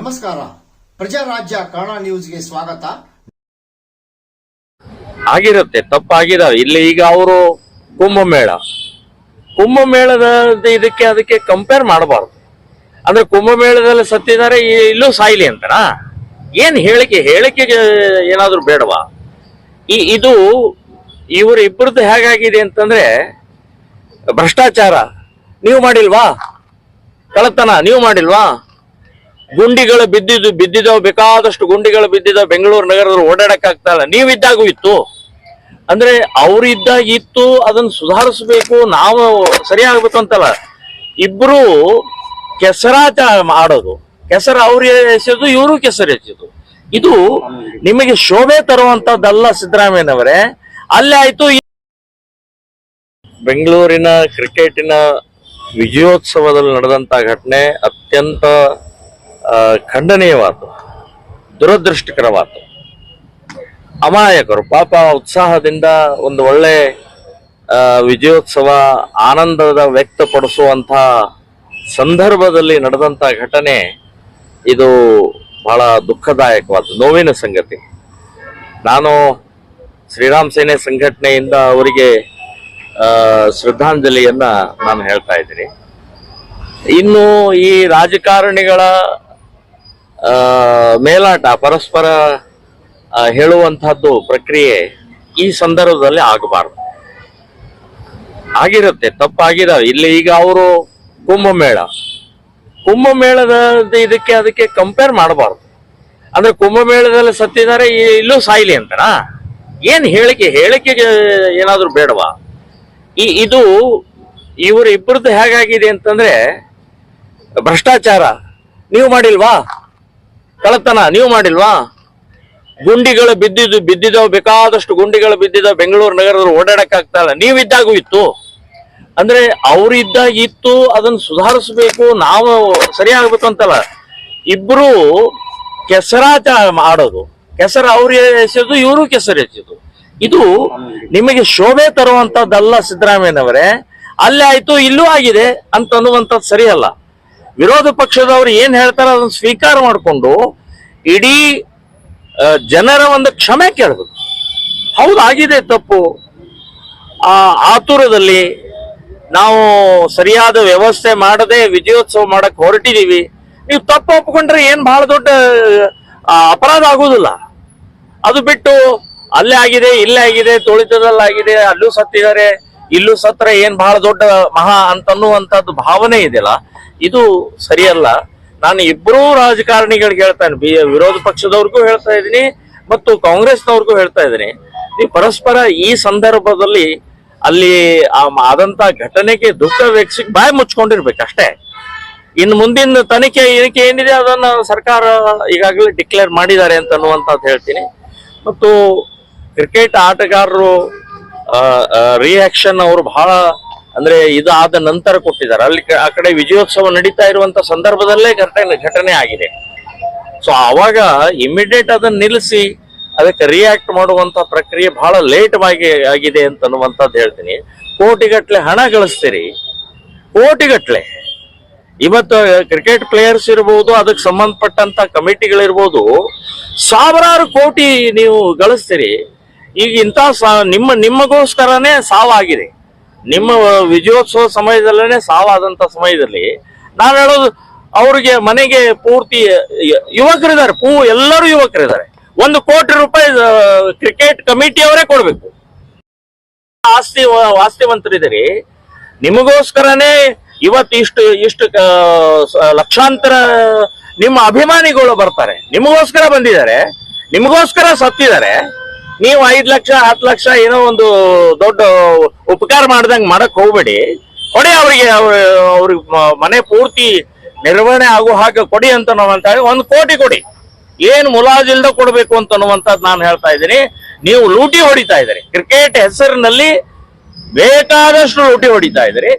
ನಮಸ್ಕಾರ. ಪ್ರಜಾರಾಜ್ಯ ಕನ್ನಡ ನ್ಯೂಸ್ಗೆ ಸ್ವಾಗತ. ಆಗಿರುತ್ತೆ, ತಪ್ಪಾಗಿದಾವೆ. ಇಲ್ಲಿ ಈಗ ಅವರು ಕುಂಭಮೇಳದ ಅದಕ್ಕೆ ಕಂಪೇರ್ ಮಾಡಬಾರ್ದು. ಅಂದ್ರೆ ಕುಂಭಮೇಳದಲ್ಲಿ ಸತ್ತಿದ್ದಾರೆ, ಇಲ್ಲೂ ಸಾಯ್ಲಿ ಅಂತನಾ? ಏನ್ ಹೇಳಿಕೆಗೆ ಏನಾದ್ರು ಬೇಡವಾ? ಇದು ಇವರಿಬ್ಬರದ್ದು ಹೇಗಾಗಿದೆ ಅಂತಂದ್ರೆ, ಭ್ರಷ್ಟಾಚಾರ ನೀವು ಮಾಡಿಲ್ವಾ, ಕಳ್ಳತನ ನೀವು ಮಾಡಿಲ್ವಾ, ಗುಂಡಿಗಳು ಬಿದ್ದಿದ್ದಾವ್, ಬೇಕಾದಷ್ಟು ಗುಂಡಿಗಳು ಬಿದ್ದಿದ್ದಾವ್, ಬೆಂಗಳೂರು ನಗರದಲ್ಲಿ ಓಡಾಡಕ್ ಆಗ್ತಾ ಇಲ್ಲ, ನೀವಿದ್ದಾಗೂ ಇತ್ತು. ಅಂದ್ರೆ ಅವ್ರಿದ್ದಾಗ ಇತ್ತು, ಅದನ್ನ ಸುಧಾರಿಸ್ಬೇಕು, ನಾವು ಸರಿಯಾಗಬೇಕು ಅಂತಲ್ಲ. ಇಬ್ರು ಕೆಸರಾಟ ಮಾಡೋದು, ಕೆಸರು ಅವ್ರು ಎಸೆದು ಇವರು ಕೆಸರು ಎಸೆದು, ಇದು ನಿಮಗೆ ಶೋಭೆ ತರುವಂತದ್ದಲ್ಲ ಸಿದ್ದರಾಮಯ್ಯನವರೇ. ಅಲ್ಲೇ ಆಯ್ತು. ಬೆಂಗಳೂರಿನ ಕ್ರಿಕೆಟಿನ ವಿಜಯೋತ್ಸವದಲ್ಲಿ ನಡೆದಂತ ಘಟನೆ ಅತ್ಯಂತ ಖಂಡನೀಯವಾದ್ದು, ದುರದೃಷ್ಟಕರವಾದ್ದು. ಅಮಾಯಕರು ಪಾಪ ಉತ್ಸಾಹದಿಂದ ಒಂದು ಒಳ್ಳೆ ವಿಜಯೋತ್ಸವ ಆನಂದದ ವ್ಯಕ್ತಪಡಿಸುವಂತ ಸಂದರ್ಭದಲ್ಲಿ ನಡೆದಂತ ಘಟನೆ ಇದು ಬಹಳ ದುಃಖದಾಯಕವಾದ ನೋವಿನ ಸಂಗತಿ. ನಾನು ಶ್ರೀರಾಮ್ ಸೇನೆ ಸಂಘಟನೆಯಿಂದ ಅವರಿಗೆ ಶ್ರದ್ಧಾಂಜಲಿಯನ್ನ ನಾನು ಹೇಳ್ತಾ ಇದ್ದೀನಿ. ಇನ್ನು ಈ ರಾಜಕಾರಣಿಗಳ ಮೇಲಾಟ, ಪರಸ್ಪರ ಹೇಳುವಂತಹದ್ದು ಪ್ರಕ್ರಿಯೆ ಈ ಸಂದರ್ಭದಲ್ಲಿ ಆಗಬಾರ್ದು. ಆಗಿರುತ್ತೆ, ತಪ್ಪಾಗಿದಾವೆ. ಇಲ್ಲಿ ಈಗ ಅವರು ಕುಂಭಮೇಳದ ಅದಕ್ಕೆ ಕಂಪೇರ್ ಮಾಡಬಾರ್ದು. ಅಂದ್ರೆ ಕುಂಭಮೇಳದಲ್ಲಿ ಸತ್ತಿದ್ದಾರೆ, ಇಲ್ಲೂ ಸಾಯ್ಲಿ ಅಂತನಾ? ಏನ್ ಹೇಳಿಕೆಗೆ ಏನಾದ್ರು ಬೇಡವಾ? ಇದು ಇವರಿಬ್ಬರದ್ದು ಹೇಗಾಗಿದೆ ಅಂತಂದ್ರೆ, ಭ್ರಷ್ಟಾಚಾರ ನೀವು ಮಾಡಿಲ್ವಾ, ಕಳ್ಳತನ ನೀವು ಮಾಡಿಲ್ವಾ, ಗುಂಡಿಗಳು ಬಿದ್ದಿದ್ದಾವ್, ಬೇಕಾದಷ್ಟು ಗುಂಡಿಗಳು ಬಿದ್ದಿದ್ದಾವ್, ಬೆಂಗಳೂರು ನಗರದಲ್ಲಿ ಓಡಾಡಕ್ ಆಗ್ತಾ ಇಲ್ಲ, ನೀವಿದ್ದಾಗೂ ಇತ್ತು. ಅಂದ್ರೆ ಅವ್ರಿದ್ದಾಗ ಇತ್ತು, ಅದನ್ನ ಸುಧಾರಿಸ್ಬೇಕು, ನಾವು ಸರಿಯಾಗಬೇಕು ಅಂತಲ್ಲ. ಇಬ್ರು ಕೆಸರಾಟ ಮಾಡೋದು, ಕೆಸರು ಅವ್ರು ಎಸೆದು ಇವರು ಕೆಸರು ಎಸೆದು, ಇದು ನಿಮಗೆ ಶೋಭೆ ತರುವಂತದ್ದಲ್ಲ ಸಿದ್ದರಾಮಯ್ಯನವರೇ. ಅಲ್ಲೇ ಆಯ್ತು, ಇಲ್ಲೂ ಆಗಿದೆ ಅಂತ ಅನ್ನುವಂಥದ್ದು ಸರಿಯಲ್ಲ. ವಿರೋಧ ಪಕ್ಷದವ್ರು ಏನ್ ಹೇಳ್ತಾರೆ ಅದನ್ನ ಸ್ವೀಕಾರ ಮಾಡಿಕೊಂಡು ಇಡೀ ಜನರ ಒಂದು ಕ್ಷಮೆ ಕೇಳಬೇಕು. ಹೌದು, ಆಗಿದೆ ತಪ್ಪು. ಆತುರದಲ್ಲಿ ನಾವು ಸರಿಯಾದ ವ್ಯವಸ್ಥೆ ಮಾಡದೆ ವಿಜಯೋತ್ಸವ ಮಾಡಕ್ ಹೊರಟಿದೀವಿ. ನೀವು ತಪ್ಪು ಒಪ್ಕೊಂಡ್ರೆ ಏನ್ ಬಹಳ ದೊಡ್ಡ ಅಪರಾಧ ಆಗುದಿಲ್ಲ. ಅದು ಬಿಟ್ಟು ಅಲ್ಲೇ ಆಗಿದೆ, ಇಲ್ಲೇ ಆಗಿದೆ, ತುಳಿತದಲ್ಲಾಗಿದೆ, ಅಲ್ಲೂ ಸತ್ತಿದ್ದಾರೆ, ಇಲ್ಲೂ ಸತ್ರ ಏನ್ ಬಹಳ ದೊಡ್ಡ ಮಹಾ ಅಂತನ್ನುವಂಥದ್ದು ಭಾವನೆ ಇದೆಯಲ್ಲ, ಇದು ಸರಿಯಲ್ಲ. ನಾನು ಇಬ್ಬರೂ ರಾಜಕಾರಣಿಗಳಿಗೆ ಹೇಳ್ತಾನೆ, ವಿರೋಧ ಪಕ್ಷದವ್ರಿಗೂ ಹೇಳ್ತಾ ಇದ್ದೀನಿ ಮತ್ತು ಕಾಂಗ್ರೆಸ್ನವ್ರಿಗೂ ಹೇಳ್ತಾ ಇದ್ದೀನಿ, ನೀವು ಪರಸ್ಪರ ಈ ಸಂದರ್ಭದಲ್ಲಿ ಅಲ್ಲಿ ಆದಂತ ಘಟನೆಗೆ ದುಃಖ ವ್ಯಕ್ತಿ ಬಾಯಿ ಮುಚ್ಕೊಂಡಿರ್ಬೇಕಷ್ಟೇ. ಇನ್ನು ಮುಂದಿನ ತನಿಖೆ ಏನಿದೆ ಅದನ್ನ ಸರ್ಕಾರ ಈಗಾಗಲೇ ಡಿಕ್ಲೇರ್ ಮಾಡಿದ್ದಾರೆ ಅಂತ ಅನ್ನುವಂಥದ್ದು ಹೇಳ್ತೀನಿ. ಮತ್ತು ಕ್ರಿಕೆಟ್ ಆಟಗಾರರು ರಿಯಾಕ್ಷನ್ ಅವರು ಬಹಳ ಅಂದ್ರೆ ಇದಾದ ನಂತರ ಕೊಟ್ಟಿದ್ದಾರೆ. ಅಲ್ಲಿ ಆ ಕಡೆ ವಿಜಯೋತ್ಸವ ನಡೀತಾ ಇರುವಂತ ಸಂದರ್ಭದಲ್ಲೇ ಘಟನೆ ಆಗಿದೆ. ಸೊ ಆವಾಗ ಇಮಿಡಿಯೇಟ್ ಅದನ್ನ ನಿಲ್ಲಿಸಿ ಅದಕ್ಕೆ ರಿಯಾಕ್ಟ್ ಮಾಡುವಂತ ಪ್ರಕ್ರಿಯೆ ಬಹಳ ಲೇಟ್ ಆಗಿದೆ ಅಂತ ಅನ್ನುವಂಥದ್ದು ಹೇಳ್ತೀನಿ. ಕೋಟಿಗಟ್ಲೆ ಹಣ ಗಳಿಸ್ತೀರಿ, ಕೋಟಿಗಟ್ಲೆ. ಇವತ್ತು ಕ್ರಿಕೆಟ್ ಪ್ಲೇಯರ್ಸ್ ಇರ್ಬೋದು, ಅದಕ್ಕೆ ಸಂಬಂಧಪಟ್ಟಂತ ಕಮಿಟಿಗಳಿರ್ಬೋದು, ಸಾವಿರಾರು ಕೋಟಿ ನೀವು ಗಳಿಸ್ತೀರಿ. ಈಗ ಇಂಥ ನಿಮಗೋಸ್ಕರನೇ ಸಾವಾಗಿದೆ. ನಿಮ್ಮ ವಿಜಯೋತ್ಸವ ಸಮಯದಲ್ಲೇ ಸಾವಾದಂತ ಸಮಯದಲ್ಲಿ ನಾನು ಹೇಳೋದು, ಅವ್ರಿಗೆ ಮನೆಗೆ ಪೂರ್ತಿ ಯುವಕರಿದ್ದಾರೆ, ಎಲ್ಲರೂ ಯುವಕರಿದ್ದಾರೆ. 1 ಕೋಟಿ ರೂಪಾಯಿ ಕ್ರಿಕೆಟ್ ಕಮಿಟಿಯವರೇ ಕೊಡ್ಬೇಕು. ಆಸ್ತಿವಂತರಿದ್ದೀರಿ, ನಿಮಗೋಸ್ಕರನೇ ಇವತ್ತು ಇಷ್ಟು ಲಕ್ಷಾಂತರ ನಿಮ್ಮ ಅಭಿಮಾನಿಗಳು ಬರ್ತಾರೆ, ನಿಮಗೋಸ್ಕರ ಬಂದಿದ್ದಾರೆ, ನಿಮಗೋಸ್ಕರ ಸತ್ತಿದ್ದಾರೆ. ನೀವು 5 ಲಕ್ಷ 10 ಲಕ್ಷ ಏನೋ ಒಂದು ದೊಡ್ಡ ಉಪಕಾರ ಮಾಡ್ದಂಗೆ ಮಾಡಕ್ ಹೋಗ್ಬೇಡಿ. ಕೊಡಿ ಅವ್ರಿಗೆ ಮನೆ ಪೂರ್ತಿ ನಿರ್ವಹಣೆ ಆಗೋ ಹಾಗೆ ಕೊಡಿ ಅಂತ ನಾವು ಅಂತ ಹೇಳಿ 1 ಕೋಟಿ ಕೊಡಿ. ಏನು ಮುಲಾಜಿಲ್ದ ಕೊಡ್ಬೇಕು ಅಂತ ಅನ್ನುವಂಥದ್ದು ನಾನು ಹೇಳ್ತಾ ಇದ್ದೀನಿ. ನೀವು ಲೂಟಿ ಹೊಡಿತಾ ಇದ್ದೀರಿ, ಕ್ರಿಕೆಟ್ ಹೆಸರಿನಲ್ಲಿ ಬೇಕಾದಷ್ಟು ಲೂಟಿ ಹೊಡಿತಾ ಇದ್ದೀರಿ.